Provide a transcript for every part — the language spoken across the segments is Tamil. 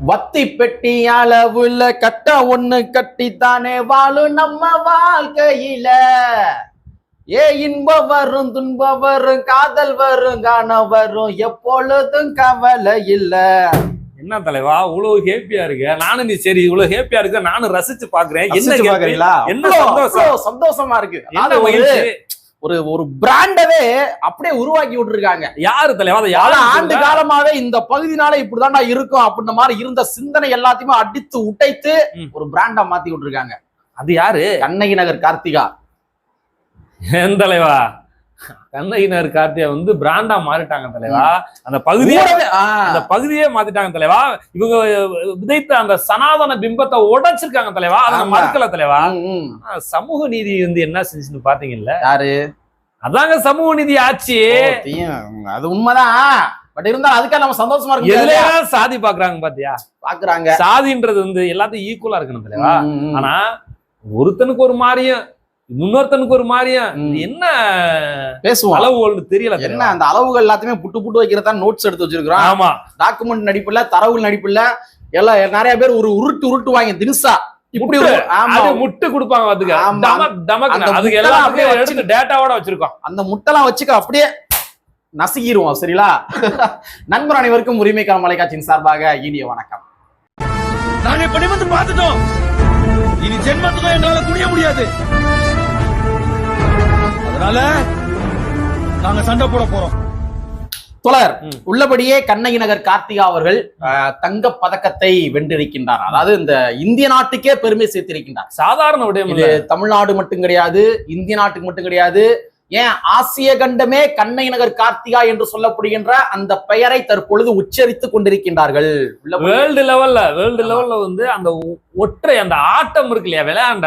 வத்தி பெட்டி அளவுல கட்ட ஒண்ணு கட்டித்தானே வாழும் நம்ம வாழ்க்கையில. இன்பம் வரும் துன்பம் வரும் காதல் வரும் காணம் வரும் எப்பொழுதும் கவலை இல்ல. என்ன தலைவா இவ்வளவு ஹேப்பியா இருக்கு? நானும் நீ சரி இவ்வளவு ஹேப்பியா இருக்கு நானும் ரசிச்சு பாக்குறேன். என்ன பாக்குறீங்களா? என்ன சந்தோஷமா இருக்கு. ஒரு ஒரு பிராண்டவே அப்படியே உருவாக்கி விட்டுருக்காங்க. யாரு தலைவா? ஆண்டு காலமாவே இந்த பகுதினால இப்படிதான்டா இருக்கும் அப்படின்ற மாதிரி இருந்த சிந்தனை எல்லாத்தையுமே அடித்து உடைத்து ஒரு பிராண்டா மாத்தி விட்டுருக்காங்க. அது யாரு? கண்ணகி நகர் கார்த்திகா. ஏன் தலைவா கண்ணகி நகர் கார்த்திகா வந்து பிராண்டா மாறிட்டாங்க தலைவா. அந்த பகுதியே மாத்திட்டாங்க தலைவா. இவங்க விதைத்த அந்த சனாதன பிம்பத்தை உடைச்சிருக்காங்க தலைவா. அதை மறுக்கல தலைவா. சமூக நீதி வந்து என்ன செஞ்சுன்னு பாத்தீங்கல்ல? யாரு? அதாங்க சமூக நீதி ஆச்சு. அது உண்மைதான். பட் இருந்தாலும் அதுக்காக நம்ம சந்தோஷமா இருக்கு. சாதி பாக்குறாங்க பாத்தியா? பாக்குறாங்க. சாதின்றது வந்து எல்லாத்தையும் ஈக்குவலா இருக்கணும் தலைவா. ஆனா ஒருத்தனுக்கு ஒரு மாதிரியும் இன்னொருத்தனுக்கு ஒரு மாதிரியும் என்ன பேசுவோம் அளவுகள்னு தெரியல. என்ன அந்த அளவுகள் எல்லாத்தையுமே புட்டு புட்டு வைக்கிறதா நோட்ஸ் எடுத்து வச்சிருக்கிறோம். ஆமா, டாக்குமெண்ட் நடிப்புல தரவுகள் நடிப்புல எல்லாம் நிறைய பேர் ஒரு உருட்டுவாங்க தினுசா. இப்படி முட்டு கொடுப்பாங்க. அதுக்கு டேட்டாவோட வச்சிருக்கோம். அந்த முட்டெல்லாம் வச்சுக்க அப்படியே நசுக்கிடுவோம். சரிங்களா? நண்பர் அனைவருக்கும் உரிமைக்கான மலைக்காட்சியின் சார்பாக இனிய வணக்கம். நாங்க இப்படி வந்து பார்த்துட்டோம். இனி ஜென்மத்துக்கும் எங்களால குடிய முடியாது. அதனால நாங்க சண்டை போட போறோம். தொடர் உள்ளபடியே கண்ணகி நகர் கார்த்திகா அவர்கள் தங்க பதக்கத்தை வென்றிருக்கின்றார். அதாவது இந்த இந்திய நாட்டுக்கே பெருமை சேர்த்திருக்கின்றார். சாதாரண விடயம் இது தமிழ்நாடு மட்டும் கிடையாது, இந்திய நாட்டுக்கு மட்டும் கிடையாது, ஏன் ஆசிய கண்டமே கண்ணகி நகர் கார்த்திகா என்று சொல்லப்படுகின்ற அந்த பெயரை தற்பொழுது உச்சரித்துக் கொண்டிருக்கின்றார்கள். வேர்ல்டு லெவல்ல வந்து அந்த ஒற்றை அந்த ஆட்டம் இருக்கு இல்லையா, விளையாண்ட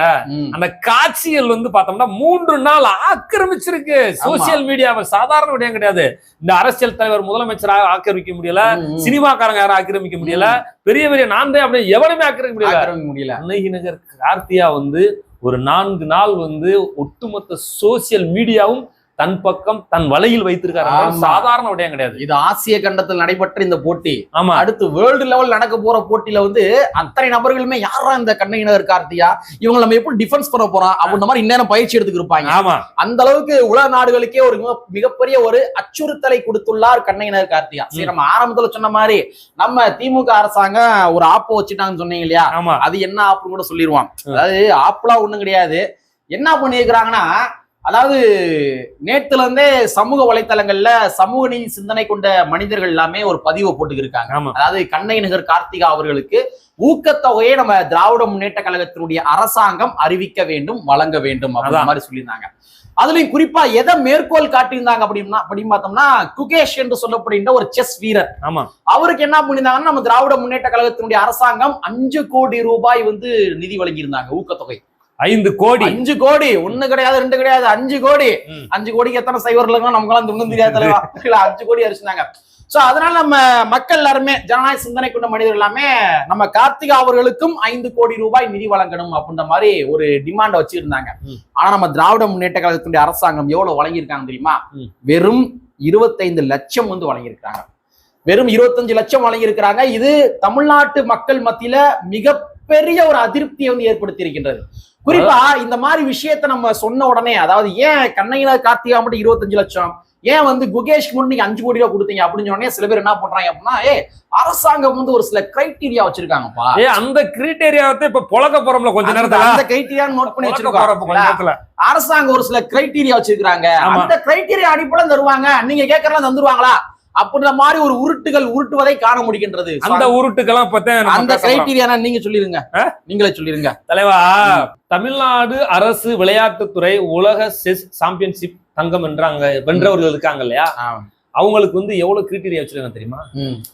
அந்த காட்சிகள் வந்து பார்த்தோம்னா 3 நாள் ஆக்கிரமிச்சிருக்கு சோசியல் மீடியாவை. சாதாரண விடயம் கிடையாது. இந்த அரசியல் தலைவர் முதலமைச்சராக ஆக்கிரமிக்க முடியல, சினிமாக்காரங்க யாரும் ஆக்கிரமிக்க முடியல, பெரிய பெரிய நான் அப்படியே எவனுமே ஆக்கிரமிக்க முடியல. கண்ணகி நகர் கார்த்திகா வந்து ஒரு 4 நாள் வந்து ஒட்டுமொத்த சோசியல் மீடியாவும் தன் பக்கம் தன் வலையில் வைத்திருக்காரு. சாதாரண விடயம் கிடையாது. இது ஆசிய கண்டத்தில் நடைபெற்ற இந்த போட்டி. ஆமா, அடுத்து வேர்ல்டு லெவல் நடக்க போற போட்டியில வந்து அத்தனை நபர்களுமே யாரா இந்த கண்ணகி நகர் கார்த்திகா, இவங்க நம்ம எப்படி டிஃபென்ஸ் பண்ண போறோம் அப்படின்ற மாதிரி இந்நேரம் பயிற்சி எடுத்துக்கு இருப்பாங்க. ஆமா, அந்த அளவுக்கு உலக நாடுகளுக்கே ஒரு மிகப்பெரிய ஒரு அச்சுறுத்தலை கொடுத்துள்ளார் கண்ணகி நகர் கார்த்திகா. சரி, நம்ம ஆரம்பத்துல சொன்ன மாதிரி நம்ம திமுக அரசாங்கம் ஒரு ஆப்பை வச்சுட்டாங்கன்னு சொன்னீங்க இல்லையா? அது என்ன ஆப்புன்னு கூட சொல்லிடுவாங்க. அதாவது ஆப்லாம் ஒண்ணும் கிடையாது. என்ன பண்ணிருக்கிறாங்கன்னா, அதாவது நேத்துல இருந்தே சமூக வலைத்தளங்கள்ல சமூக நீதி சிந்தனை கொண்ட மனிதர்கள் எல்லாமே ஒரு பதிவை போட்டு இருக்காங்க. அதாவது கண்ணகி நகர் கார்த்திகா அவர்களுக்கு ஊக்கத்தொகையை நம்ம திராவிட முன்னேற்ற கழகத்தினுடைய அரசாங்கம் அறிவிக்க வேண்டும், வழங்க வேண்டும் அப்படின்ற மாதிரி சொல்லியிருந்தாங்க. அதுலயும் குறிப்பா எதை மேற்கோள் காட்டியிருந்தாங்க அப்படின்னு பார்த்தோம்னா, குகேஷ் என்று சொல்லப்படுகின்ற ஒரு செஸ் வீரர். அவருக்கு என்ன பண்ணியிருந்தாங்கன்னா, நம்ம திராவிட முன்னேற்ற கழகத்தினுடைய அரசாங்கம் 5 கோடி ரூபாய் வந்து நிதி வழங்கியிருந்தாங்க, ஊக்கத்தொகை. 5 கோடி 5 கோடி, 1 கிடையாது 2 கிடையாது, 5 கோடி. 5 கோடிக்கு எத்தனை சைவர்கள் நமக்கு எல்லாம் தெரியாது தலைவா. 5 கோடி அரிசினாங்க. சோ அதனால நம்ம மக்கள் எல்லாருமே ஜனநாயக சிந்தனை கொண்ட மனிதர்கள் எல்லாமே நம்ம கார்த்திகா அவர்களுக்கும் 5 கோடி ரூபாய் நிதி வழங்கணும் அப்படின்ற மாதிரி ஒரு டிமாண்ட வச்சிருந்தாங்க. ஆனா நம்ம திராவிட முன்னேற்ற கழகத்தினுடைய அரசாங்கம் எவ்வளவு வழங்கியிருக்காங்க தெரியுமா? வெறும் 25 லட்சம் வந்து வழங்கியிருக்காங்க. வெறும் 25 லட்சம் வழங்கியிருக்கிறாங்க. இது தமிழ்நாட்டு மக்கள் மத்தியில மிகப்பெரிய ஒரு அதிருப்தியை வந்து ஏற்படுத்தி இருக்கின்றது. குறிப்பா இந்த மாதிரி விஷயத்த நம்ம சொன்ன உடனே, அதாவது ஏன் கண்ணகி நகர் கார்த்திகா மட்டும் 25 லட்சம், ஏன் வந்து குகேஷ் மட்டும் நீங்க 5 கோடி ரூபாய் கொடுத்தீங்க அப்படின்னு சொன்னே சில பேர் என்ன பண்றாங்க அப்படின்னா, அரசாங்கம் வந்து ஒரு சில கிரைட்டீரியா வச்சிருக்காங்கப்பா. அந்த கிரைட்டீரியாவை இப்ப புழக்க போறோம்ல கொஞ்ச நேரத்துல, அந்த கிரைட்டீரியா நோட் பண்ணி வச்சிருக்காங்க. அரசாங்கம் ஒரு சில கிரைட்டீரியா வச்சிருக்காங்க. அந்த கிரைட்டீரியா அடிப்படையில் தருவாங்க, நீங்க கேட்கறதா தந்துருவாங்களா அப்படின்ற மாதிரி ஒரு உருட்டுவதை காண முடிகின்றது. அந்த உருட்டுக்கெல்லாம் அந்த கிரைட்டீரியா நீங்க சொல்லிருங்க, நீங்களே சொல்லிருங்க தலைவா. தமிழ்நாடு அரசு விளையாட்டுத்துறை உலக செஸ் சாம்பியன்ஷிப் தங்கம் வென்றவர்கள் இருக்காங்க இல்லையா, அவங்களுக்கு வந்து எவ்வளவு கிரைட்டீரியா வச்சிருக்காங்க தெரியுமா?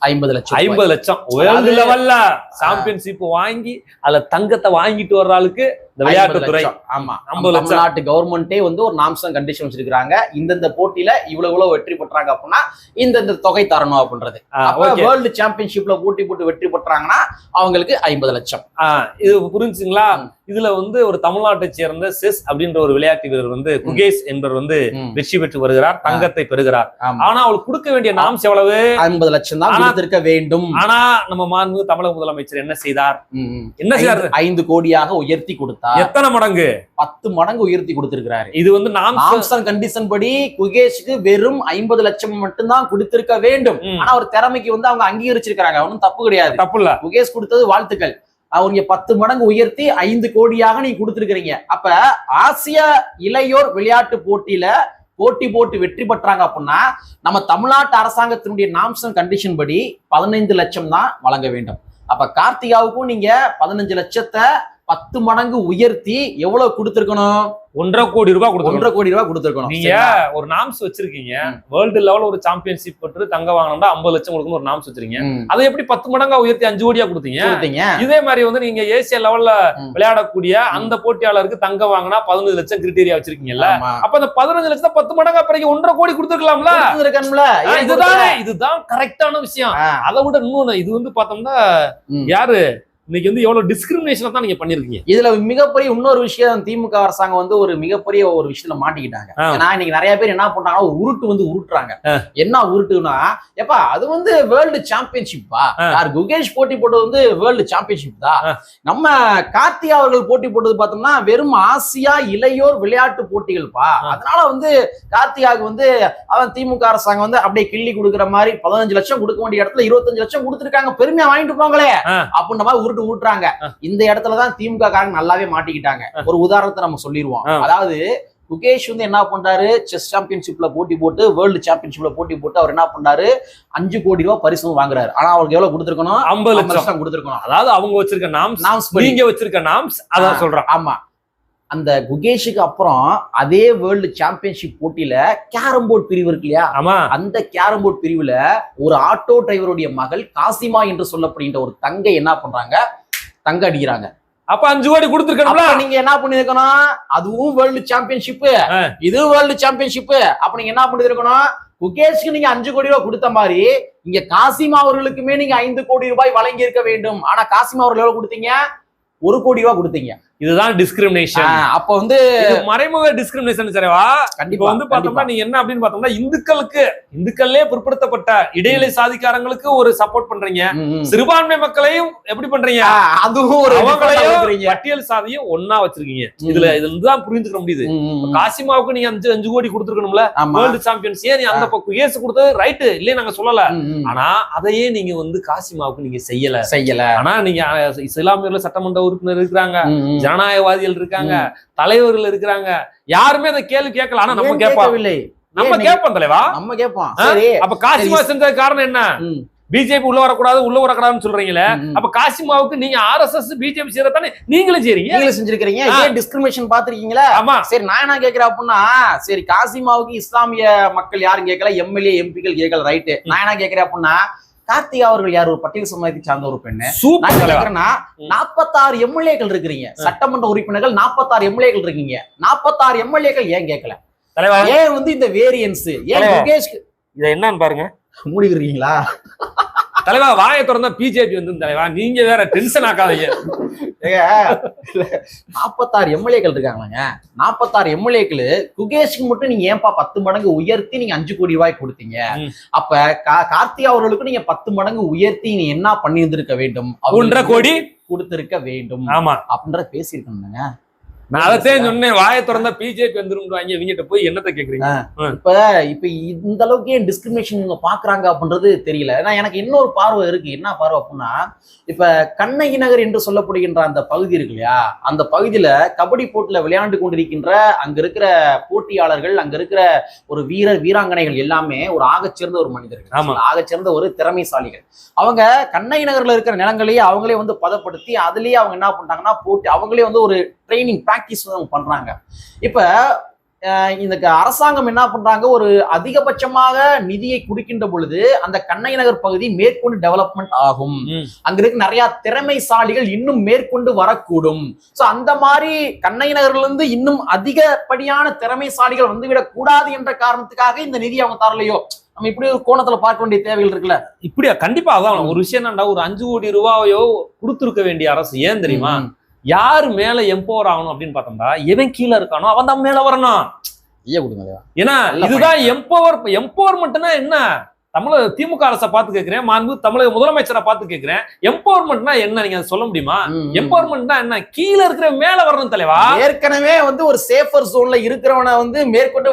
50 லட்சம். 50 லட்சம் வேர்ல்டு லெவல்ல சாம்பியன்ஷிப் வாங்கி அதுல தங்கத்தை வாங்கிட்டு வர்ற ஆளுக்கு இந்த விளையாட்டுத்துறை. ஆமா, 50 லட்சம். தமிழ்நாட்டு கவர்மெண்டே வந்து ஒரு நாம்ஸ் அண்ட் கண்டிஷன் வச்சிருக்காங்க. இந்தந்த போட்டியில இவ்வளவு வெற்றி பெற்றாங்க அப்படின்னா இந்த தொகை தரணும் அப்படின்றது. வேர்ல்டு சாம்பியன்ஷிப்ல போட்டி போட்டு வெற்றி பெற்றாங்கன்னா அவங்களுக்கு 50 லட்சம். இது புரிஞ்சுங்களா? இதுல வந்து ஒரு தமிழ்நாட்டை சேர்ந்த செஸ் அப்படின்ற ஒரு விளையாட்டு வீரர் வந்து குகேஷ் என்பவர் வந்து வெற்றி பெற்று வருகிறார், தங்கத்தை பெறுகிறார். ஆனா அவளுக்கு கொடுக்க வேண்டிய நாம்ஸ் எவ்வளவு? 50 லட்சம் தான் கொடுத்திருக்க வேண்டும். ஆனா நம்ம மாண்பு தமிழக முதலமைச்சர் என்ன செய்தார்? 5 கோடியாக உயர்த்தி கொடுத்தார். எத்தனை மடங்கு? 10 மடங்கு உயர்த்தி கொடுத்திருக்கிறாரு. இது வந்து நாம்ஸ் அண்ட் கண்டிஷன் படி குகேஷுக்கு வெறும் 50 லட்சம் மட்டும்தான் கொடுத்திருக்க வேண்டும். ஆனா ஒரு திறமைக்கு வந்து அவங்க அங்கீகரிச்சிருக்காங்க, ஒன்னும் தப்பு கிடையாது, தப்பு இல்ல. குகேஷ் கொடுத்தது வாழ்த்துக்கள். அவங்க 10 மடங்கு உயர்த்தி 5 கோடியாக நீங்க கொடுத்திருக்கிறீங்க. அப்ப ஆசிய இளையோர் விளையாட்டு போட்டியில போட்டி போட்டு வெற்றி பெற்றாங்க அப்படின்னா நம்ம தமிழ்நாட்டு அரசாங்கத்தினுடைய நாம்ஸ் அண்ட் கண்டிஷன் படி 15 லட்சம் தான் வழங்க வேண்டும். அப்ப கார்த்திகாவுக்கும் நீங்க 15 லட்சத்தை 10 மடங்கு உயர்த்தி எவ்வளவு கொடுத்திருக்கணும்? 1.5 கோடி ரூபாய் கொடுக்கணும். 1.5 கோடி ரூபாய் கொடுத்திருக்கணும். நீங்க ஒரு நாம்ஸ் வச்சிருக்கீங்க, வேர்ல்டு லெவல்ல ஒரு சாம்பியன்ஷிப் பெற்று தங்க வாங்கணும்னா 50 லட்சம் கொடுக்கணும் ஒரு நாம்ஸ் வச்சிருக்கீங்க. அதை எப்படி 10 மடங்கா உயர்த்தி 5 கோடியா கொடுத்தீங்க? இதே மாதிரி வந்து நீங்க ஏசியா லெவல்ல விளையாடக்கூடிய அந்த போட்டியாளருக்கு தங்க வாங்கினா 15 லட்சம் கிரிட்டீரியா வச்சிருக்கீங்கல்ல, அப்ப அந்த 15 லட்சத்தை 10 மடங்கா பிறகு 1.5 கோடி கொடுத்துருக்கலாம்ல? இதுதான் கரெக்டான விஷயம். அதை விட இன்னொன்னு, இது வந்து பார்த்தோம்னா யாரு இன்னைக்கு வந்து எவ்வளவு டிஸ்கிரிமினேஷன் தான் நீங்க பண்ணிருக்கீங்க. இதுல மிகப்பெரிய இன்னொரு விஷயம், திமுக அரசாங்கம் வந்து ஒரு மிகப்பெரிய ஒரு விஷயத்துல மாட்டிக்கிட்டாங்க. ஏன்னா இன்னைக்கு நிறைய பேர் என்ன பண்றாங்கன்னா உருட்டு வந்து உருட்டுறாங்க. என்ன உருட்டுனா, எப்பா அது வந்து வேர்ல்டு சாம்பியன்ஷிப்பா, யார் குகேஷ் போட்டி போட்டது வந்து வேர்ல்டு சாம்பியன்ஷிப் தான். நம்ம கார்த்திகா அவர்கள் போட்டி போட்டது பார்த்தோம்னா வெறும் ஆசியா இளையோர் விளையாட்டு போட்டிகள்ப்பா. அதனால வந்து கார்த்திகாவுக்கு வந்து அவன் திமுக அரசாங்கம் வந்து அப்படியே கிள்ளி கொடுக்குற மாதிரி 15 லட்சம் கொடுக்க வேண்டிய இடத்துல 25 லட்சம் கொடுத்துருக்காங்க, பெருமையா வாங்கிட்டு போங்களே அப்படின்ற மாதிரி ஊட்டுறாங்க. இந்த இடத்துலதான் திமுக காரங்க நல்லாவே மாட்டிக்கிட்டாங்க. ஒரு உதாரணத்தை நம்ம சொல்லிடுவோம். அதாவது குகேஷ் வந்து என்ன பண்றாரு, செஸ் சாம்பியன்ஷிப்ல போட்டி போட்டு வேர்ல்டு சாம்பியன்ஷிப்ல போட்டி போட்டு அவர் என்ன பண்றாரு, 5 கோடி ரூபாய் பரிசு வாங்குறாரு. ஆனா அவருக்கு எவ்வளவு கொடுத்திருக்கணும்? 50 லட்சம் கொடுத்திருக்கணும். அதாவது அவங்க வச்சிருக்க நாம்ஸ், நீங்க வச்சிருக்க நாம்ஸ், அதான் சொல்றேன். ஆமா, அந்த குகேஷுக்கு அப்புறம் அதே வேர்ல்டு சாம்பியன்ஷிப் போட்டியில கேரம் போர்டு பிரிவு இருக்கு இல்லையா, அந்த கேரம் போர்டு பிரிவுல ஒரு ஆட்டோ டிரைவருடைய மகள் காசிமா என்று சொல்லப்படுகின்ற ஒரு தங்கை என்ன பண்றாங்க, தங்க அடிக்கிறாங்க. அப்ப 5 கோடி கொடுத்துருக்கணும்ல. நீங்க என்ன பண்ணிருக்கணும்? அதுவும் வேர்ல்டு சாம்பியன்ஷிப், இதுவும் வேர்ல்டு சாம்பியன்ஷிப். அப்ப நீங்க என்ன பண்ணிருக்கணும்? குகேஷ்க்கு நீங்க 5 கோடி ரூபாய் கொடுத்த மாதிரி இங்க காசிமா அவர்களுக்குமே நீங்க 5 கோடி ரூபாய் வழங்கி இருக்க வேண்டும். ஆனா காசிமா அவர்கள் எவ்வளவு கொடுத்தீங்க? 1 கோடி ரூபாய் கொடுத்தீங்க. இதுதான் டிஸ்கிரிமினேஷன். அப்ப வந்து மறைமுக டிஸ்கிரிமினேஷன் சரிவா? கண்டிப்பா வந்து பார்த்தோம்னா நீங்க என்ன அப்படின்னு பார்த்தோம்னா இந்துக்களே பிற்படுத்தப்பட்ட இடைநிலை சாதிக்காரங்களுக்கு ஒரு சப்போர்ட் பண்றீங்க, சிறுபான்மை மக்களையும் எப்படி பண்றீங்க, அதுவும் ஒரு பட்டியல் சாதியும் ஒன்னா வச்சிருக்கீங்க. இதுல தான் புரிஞ்சுக்க முடியுது. காசிமாவுக்கு நீங்க 5 கோடி கொடுத்துருக்கணும்ல வேர்ல்டு சாம்பியன்ஸ், ஏன் நீ அந்த பக்கம் ஏசு கொடுத்தது ரைட்டு இல்லையே நாங்க சொல்லல. ஆனா அதையே நீங்க வந்து காசிமாவுக்கு நீங்க செய்யல. ஆனா நீங்க இஸ்லாமியர்ல சட்டமன்ற உறுப்பினர் இருக்கிறாங்க, ஜனநாயகவாதிகள் இருக்காங்க, தலைவர்கள் இருக்கிறாங்க, யாருமே அந்த கேள்வி கேட்கல. ஆனா நம்ம கேட்பவில்லை. நம்ம கேட்போம் தலைவா, நம்ம கேட்போம். அப்ப காசிமா செஞ்ச காரணம் என்ன? பிஜேபி உள்ள வரக்கூடாதுன்னு சொல்றீங்களே, அப்ப காசிமாவுக்கு நீங்க RSS பிஜேபி செய்யறதானே நீங்களும் செஞ்சிருக்கீங்க. ஏன் டிஸ்கிரிமினேஷன் பாத்திருக்கீங்களா? ஆமா. சரி, நான் என்ன கேட்கிறேன் அப்படின்னா, சரி காசிமாவுக்கு இஸ்லாமிய மக்கள் யாரும் கேட்கல, எம்எல்ஏ எம்பிக்கள் கேட்கல, ரைட்டு. நான் என்ன கேட்கிறேன் அப்படின்னா, கார்த்திகா அவர்கள் யார்? ஒரு பட்டியல் சமுதாயத்தை சார்ந்த ஒரு பெண்ணு. 46 எம்எல்ஏக்கள் இருக்கிறீங்க, சட்டமன்ற உறுப்பினர்கள் 46 எம்எல்ஏக்கள் இருக்கீங்க. 46 எம்எல்ஏக்கள் ஏன் கேட்கல? ஏன் வந்து இந்த வேரியன்ஸ்? ஏன் குகேஷ் இத என்னன்னு பாருங்க, மூடிக்கிறீங்களா? தலைவா வாயை திறந்தா பிஜேபி வந்து தலைவா, நீங்க வேற டென்ஷன் ஆக்காதீங்க. 46 எம்எல்ஏக்கள் இருக்காங்க. 46 எம்எல்ஏக்கள் குகேஷ்க்கு மட்டும் நீங்க ஏன்பா 10 மடங்கு உயர்த்தி நீங்க 5 கோடி ரூபாய் கொடுத்தீங்க? அப்ப கார்த்திகா அவர்களுக்கு நீங்க 10 மடங்கு உயர்த்தி நீங்க என்ன பண்ணி இருந்திருக்க வேண்டும்? 1.5 கோடி கொடுத்திருக்க வேண்டும். ஆமா, அப்படின்ற பேசியிருக்கணுங்க. நான் அதைத்தான் சொன்னேன், வாயை திறந்தா பிஜேபி வந்துருவாங்க, இவங்கிட்ட போய் என்னத்தை கேக்குறீங்க? இப்ப இந்த அளவுக்கு ஏன் டிஸ்கிரிமினேஷன் இவங்க பாக்குறாங்க அப்படின்றது தெரியல. ஏன்னா எனக்கு இன்னொரு பார்வை இருக்கு. என்ன பார்வை அப்படின்னா, இப்ப கண்ணகி நகர் என்று சொல்லப்படுகின்ற அந்த பகுதி இருக்கு இல்லையா, அந்த பகுதியில கபடி போட்டியில விளையாண்டு கொண்டிருக்கின்ற அங்க இருக்கிற போட்டியாளர்கள், அங்க இருக்கிற ஒரு வீராங்கனைகள் எல்லாமே ஒரு ஆகச்சிறந்த ஒரு மனிதர்கள், ஆகச்சிறந்த ஒரு திறமைசாலிகள். அவங்க கண்ணகி நகர்ல இருக்கிற நிலங்களையே அவங்களே வந்து பதப்படுத்தி அதுலயே அவங்க என்ன பண்றாங்கன்னா போட்டி அவங்களே வந்து ஒரு ட்ரைனிங் பிராக்டிஸ் அவங்க பண்றாங்க. இப்ப இந்த அரசாங்கம் என்ன பண்றாங்க, ஒரு அதிகபட்சமாக நிதியை குடிக்கின்ற பொழுது அந்த கண்ணகி நகர் பகுதி மேற்கொண்டு டெவலப்மெண்ட் ஆகும். அங்க இருக்க நிறைய திறமைசாலிகள் இன்னும் மேற்கொண்டு வரக்கூடும். சோ அந்த மாதிரி கண்ணகி நகர்ல இருந்து இன்னும் அதிகப்படியான திறமைசாலிகள் வந்துவிடக் கூடாது என்ற காரணத்துக்காக இந்த நிதி அவங்க தரலையோ, நம்ம இப்படி ஒரு கோணத்துல பார்க்க வேண்டிய தேவைகள் இருக்குல்ல. இப்படியா? கண்டிப்பா. அதான் ஒரு விஷயம் என்னண்டா, ஒரு 5 கோடி ரூபாயோ கொடுத்துருக்க வேண்டிய அரசு ஏன் தெரியுமா, யாரு மேல எம்பவர் ஆகணும் அப்படின்னு பார்த்தோம்னா, எவன் கீழே இருக்கானோ அவன் தான் மேல வரணும். ஏன்னா இதுதான் எம்பவர்மெண்ட்னா என்ன? திமுக அரசை பார்த்து கேட்கிறேன், தமிழக முதலமைச்சரை பார்த்து கேட்கிறேன், எம்பவர்மெண்ட்னா என்ன நீங்க சொல்ல முடியுமா? எம்பவர்மெண்ட்னா என்ன? கீழே இருக்கிற மேல வரணும் தலைவா. ஏற்கனவே ஒரு சேஃபர் ஜோன்ல இருக்கிறவனை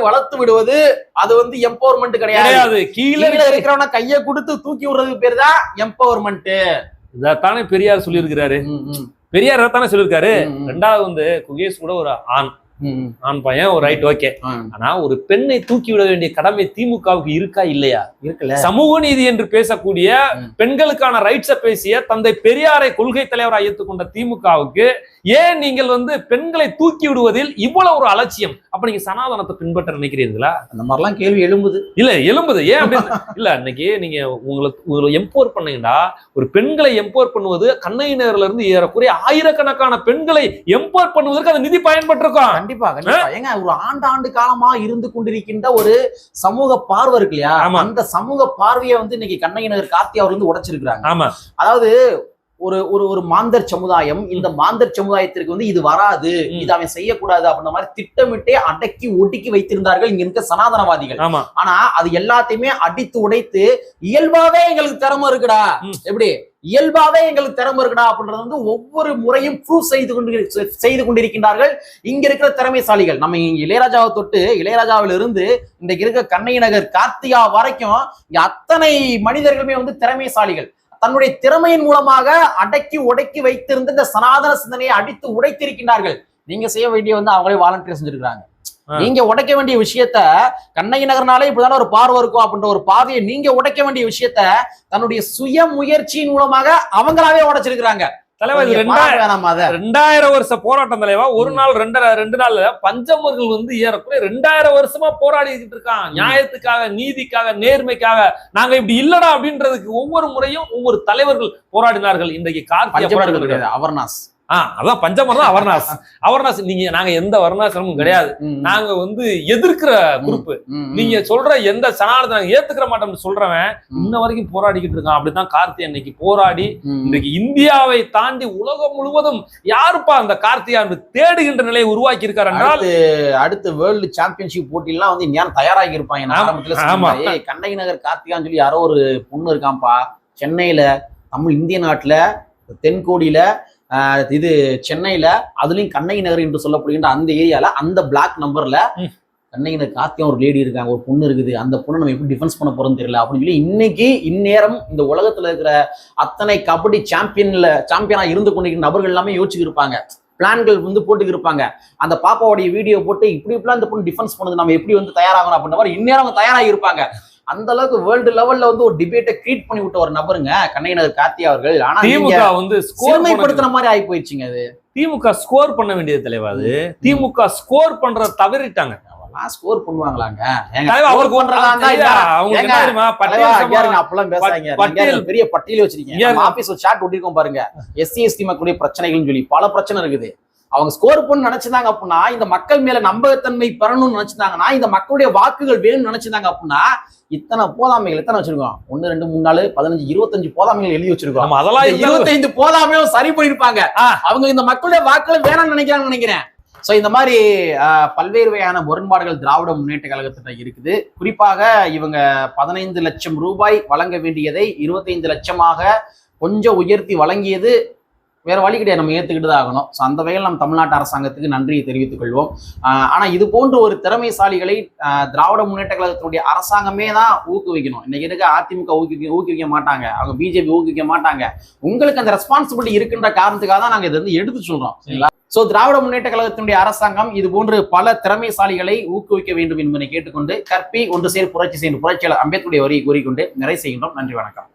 வளர்த்து விடுவது அது எம்பவர்மெண்ட் கிடையாது. கீழே இருக்கிறவன கையை கொடுத்து தூக்கி விடுறதுக்கு பேர் தான் எம்பவர்மெண்ட். இதானே பெரியார் சொல்லியிருக்கிறாரு. பெரியார் தானே சொல்லியிருக்காரு. ரெண்டாவது குகேஷ் கூட ஒரு ஆண் பையன், ஒரு ரைட், ஓகே. ஆனா ஒரு பெண்ணை தூக்கி விட வேண்டிய கடமை திமுகவுக்கு இருக்கா இல்லையா? இருக்குல்ல. சமூக நீதி என்று பேசக்கூடிய, பெண்களுக்கான ரைட்ஸை பேசிய தந்தை பெரியாரை கொள்கை தலைவராக ஏற்றுக்கொண்ட திமுகவுக்கு ஏன் நீங்கள் பெண்களை தூக்கி விடுவதில் இவ்வளவு ஒரு அலட்சியம்? அப்ப நீங்க சனாதனத்தை பின்பற்ற நினைக்கிறீர்களா? அந்த மாதிரிலாம் கேள்வி எழும்புது. ஏன் அப்படின்னு இல்ல. இன்னைக்கு நீங்க உங்களை எம்பவர் பண்ணீங்கன்னா, ஒரு பெண்களை எம்பவர் பண்ணுவது கண்ணகி நகர்ல இருந்து ஏறக்குறைய ஆயிரக்கணக்கான பெண்களை எம்பவர் பண்ணுவதற்கு அந்த நிதி பயன்பட்டிருக்கும். கண்டிப்பா. ஏங்க, ஒரு ஆண்டு காலமா இருந்து கொண்டிருக்கின்ற ஒரு சமூக பார்வை இருக்கு இல்லையா, அந்த சமூக பார்வையை இன்னைக்கு கண்ணகி நகர் கார்த்தி அவர் உடைச்சிருக்காங்க. ஆமா. அதாவது ஒரு மாந்தர் சமுதாயம், இந்த மாந்தர் சமுதாயத்திற்கு இது வராது, இது அவன் செய்யக்கூடாது அப்படின்ற மாதிரி திட்டமிட்டே அடக்கி ஒடுக்கி வைத்திருந்தார்கள் இங்க இருக்க சனாதனவாதிகள். ஆனா அது எல்லாத்தையுமே அடித்து உடைத்து இயல்பாவே எங்களுக்கு திறமை இருக்குடா, எப்படி இயல்பாவே எங்களுக்கு திறமை இருக்குடா அப்படின்றது ஒவ்வொரு முறையும் ப்ரூவ் செய்து கொண்டிருக்கின்றார்கள் இங்க இருக்கிற திறமைசாலிகள். நம்ம இங்க இளையராஜாவை தொட்டு, இளையராஜாவில இருந்து இன்றைக்கு இருக்க கண்ணகி நகர் கார்த்திகா வரைக்கும் இங்க அத்தனை மனிதர்களுமே திறமைசாலிகள். தன்னுடைய திறமையின் மூலமாக அடக்கி உடைக்கி வைத்திருந்த இந்த சனாதன சிந்தனையை அடித்து உடைத்திருக்கின்றார்கள். நீங்க செய்ய வேண்டிய அவங்களே வாலண்டியர் செஞ்சிருக்காங்க. நீங்க உடைக்க வேண்டிய விஷயத்த, கண்ணகி நகர்னாலே இப்படிதான ஒரு பார்வை இருக்கும் அப்படின்ற ஒரு பார்வையை நீங்க உடைக்க வேண்டிய விஷயத்த தன்னுடைய சுய முயற்சியின் மூலமாக அவங்களாவே உடைச்சிருக்கிறாங்க. தலைவர் 2000 வருஷ போராட்டம் தலைவா. ஒரு நாள் 2 நாள்ல பஞ்சமர்கள் ஏறக்குறைய 2000 வருஷமா போராடிக்கிட்டு இருக்கான். நியாயத்துக்காக, நீதிக்காக, நேர்மைக்காக. நாங்க இப்படி இல்லடா அப்படின்றதுக்கு ஒவ்வொரு முறையும் ஒவ்வொரு தலைவர்கள் போராடினார்கள். இன்றைக்கு கார்த்திகை அவர்னாஸ், அதான் பஞ்சமரம் அவர்னாஸ். நாங்க எந்த வர்ணாசிரமும் கிடையாது. நாங்க எதிர்க்கிற குரூப். நீங்க சொல்ற எந்த சனாதனத்தை நாங்க ஏத்துக்கிற மாட்டோம்னு சொல்றவன் இன்ன வரைக்கும் போராடிக்கிட்டு இருக்கான். அப்படித்தான் கார்த்தி அன்னைக்கு போராடி இன்றைக்கு இந்தியாவை தாண்டி உலகம் முழுவதும் யாருப்பா அந்த கார்த்தியா தேடுகின்ற நிலையை உருவாக்கி இருக்காரு என்றால், அடுத்த வேர்ல்டு சாம்பியன்ஷிப் போட்டிலாம் நேரம் தயாராகி இருப்பாங்க. ஆரம்பத்துல கண்ணகி நகர் கார்த்திகான்னு சொல்லி யாரோ ஒரு பொண்ணு இருக்கான்ப்பா, சென்னையில, இந்திய நாட்டுல, தென்கோடியில, இது சென்னையில, அதுலயும் கண்ணகி நகர் என்று சொல்லப்படுகின்ற அந்த ஏரியால, அந்த பிளாக் நம்பர்ல கண்ணகி நகர் கார்த்தியா ஒரு லேடி இருக்காங்க, ஒரு பொண்ணு இருக்குது. அந்த பொண்ணு நம்ம எப்படி டிஃபென்ஸ் பண்ண போறோம்னு தெரியல அப்படின்னு சொல்லி இன்னைக்கு இந்நேரம் இந்த உலகத்துல இருக்கிற அத்தனை கபடி சாம்பியனா இருந்து கொண்டிருக்கிற நபர்கள் எல்லாமே யோசிச்சுட்டு இருப்பாங்க. பிளான்கள் போட்டுக்கு இருப்பாங்க. அந்த பாப்பாவுடைய வீடியோ போட்டு இப்படிலாம் இந்த பொண்ணு டிஃபென்ஸ் பண்ணுது, நம்ம எப்படி தயாராகணும் அப்படின்ற மாதிரி இந்நேரம் அவங்க தயாராகி இருப்பாங்க. அந்த அளவுக்கு வேர்ல்டு லெவல்ல ஒரு டிபேட்டை கிரியேட் பண்ணி விட்ட ஒரு நபருங்க கண்ணகி நகர் கார்த்தி அவர்கள். ஆனா திமுக சிறுமைப்படுத்துற மாதிரி ஆகி போயிடுச்சுங்க. அது திமுக ஸ்கோர் பண்ண வேண்டியது தலைவா. அது திமுக ஸ்கோர் பண்றத தவிர்த்தாங்க. ஸ்கோர் பண்ணுவாங்களாங்க, பெரிய பட்டியல வச்சிருக்கீங்க. ஆபீஸ் சாட் ஒட்டிருக்கோம் பாருங்க, SC ST மக்களுடைய பிரச்சனைகள்னு சொல்லி பல பிரச்சனை இருக்குது. அவங்க ஸ்கோர் பண்ணு நினைச்சிருந்தாங்க அப்படின்னா, இந்த மக்கள் மேல நம்பகத்தன்மை பெறணும்னு நினைச்சிருந்தாங்கன்னா, இந்த மக்களுடைய வாக்குகள் வேணும்னு நினைச்சிருந்தாங்க அப்படின்னா, இத்தனை போதாமைகள் எத்தனை வச்சிருக்கோம்? 1 2 3 4 15 25 போதாமைகள் எழுதி வச்சிருக்கோம். அதெல்லாம் 25 போதாமையும் சரி பண்ணிருப்பாங்க. அவங்க இந்த மக்களுடைய வாக்குகள் வேணும்னு நினைக்கிறாங்கன்னு நினைக்கிறேன். சோ இந்த மாதிரி பல்வேறு வகையான முரண்பாடுகள் திராவிட முன்னேற்ற கழகத்திட்ட இருக்குது. குறிப்பாக இவங்க 15 லட்சம் ரூபாய் வழங்க வேண்டியதை 25 லட்சமாக கொஞ்சம் உயர்த்தி வழங்கியது வேற வழி கிடையாது, நம்ம ஏத்துக்கிட்டு தான் ஆகணும். ஸோ அந்த வகையில் நம்ம தமிழ்நாட்டு அரசாங்கத்துக்கு நன்றியை தெரிவித்துக் கொள்வோம். ஆனா இது போன்ற ஒரு திறமைசாலிகளை திராவிட முன்னேற்ற கழகத்தினுடைய அரசாங்கமே தான் ஊக்குவிக்கணும். இன்னைக்கு இருக்க அதிமுக ஊக்குவிக்க மாட்டாங்க, அவங்க பிஜேபி ஊக்குவிக்க மாட்டாங்க. உங்களுக்கு அந்த ரெஸ்பான்சிபிலிட்டி இருக்கின்ற காரணத்துக்காக தான் நாங்க இதை எடுத்து சொல்றோம், சரிங்களா? சோ திராவிட முன்னேற்ற கழகத்தினுடைய அரசாங்கம் இது போன்று பல திறமைசாலிகளை ஊக்குவிக்க வேண்டும் என்பதை கேட்டுக்கொண்டு, கற்பி ஒன்று சேர் புரட்சி செய்யும் புரட்சியாளர் அம்பேத்கருடைய வரியை கூறிக்கொண்டு நிறைவு செய்கின்றோம். நன்றி, வணக்கம்.